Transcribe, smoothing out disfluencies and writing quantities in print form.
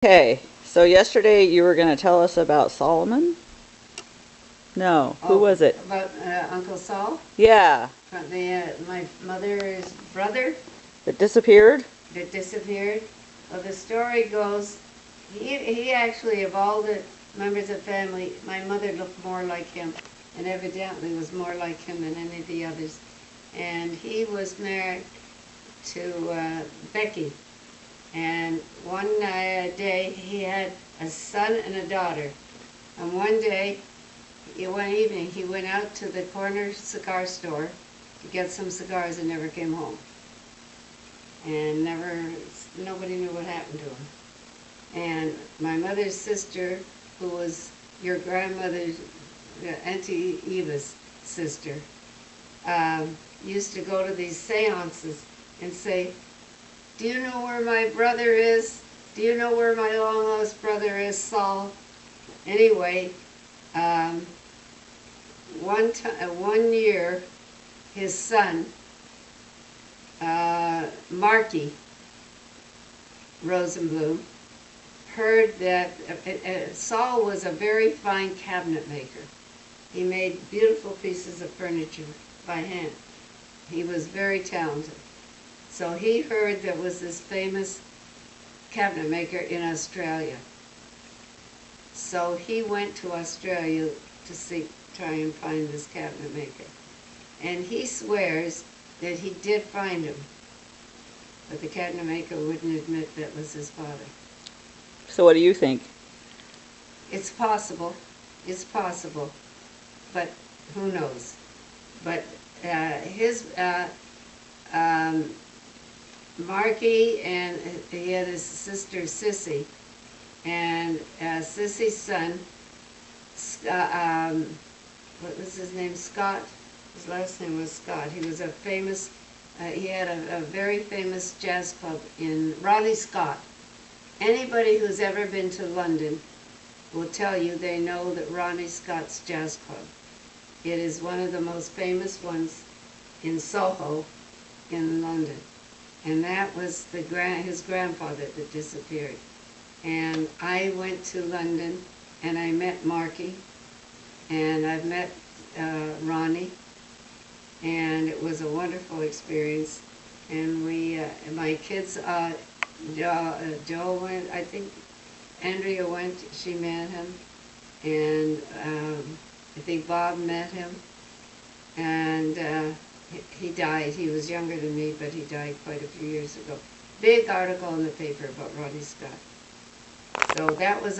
Okay, so yesterday you were going to tell us about Solomon? No, who was it? About Uncle Saul, Yeah, my mother's brother that disappeared? that disappeared. Well, the story goes, he actually, of all the members of family, my mother looked more like him, and evidently was more like him than any of the others. And he was married to Becky. And one day he had a son and a daughter. And one evening, he went out to the corner cigar store to get some cigars and never came home. And nobody knew what happened to him. And my mother's sister, who was your grandmother's, Auntie Eva's sister, used to go to these seances and say, "Do you know where my brother is? Do you know where my long-lost brother is, Saul?" Anyway, one year, his son, Marky Rosenblum, heard that Saul was a very fine cabinet maker. He made beautiful pieces of furniture by hand. He was very talented. So he heard there was this famous cabinet maker in Australia. So he went to Australia to try and find this cabinet maker. And he swears that he did find him, but the cabinet maker wouldn't admit that was his father. So what do you think? It's possible, but who knows? But Marky, and he had his sister Sissy, and Sissy's son, what was his name? Scott. His last name was Scott. He was he had a very famous jazz club in Ronnie Scott. Anybody who's ever been to London will tell you they know that Ronnie Scott's Jazz Club. It is one of the most famous ones in Soho in London. And that was his grandfather that disappeared. And I went to London and I met Marky, and I've met Ronnie, and it was a wonderful experience. And my kids, Joe went, I think Andrea went, she met him, and I think Bob met him, and he died. He was younger than me, but he died quite a few years ago. Big article in the paper about Ronnie Scott. So that was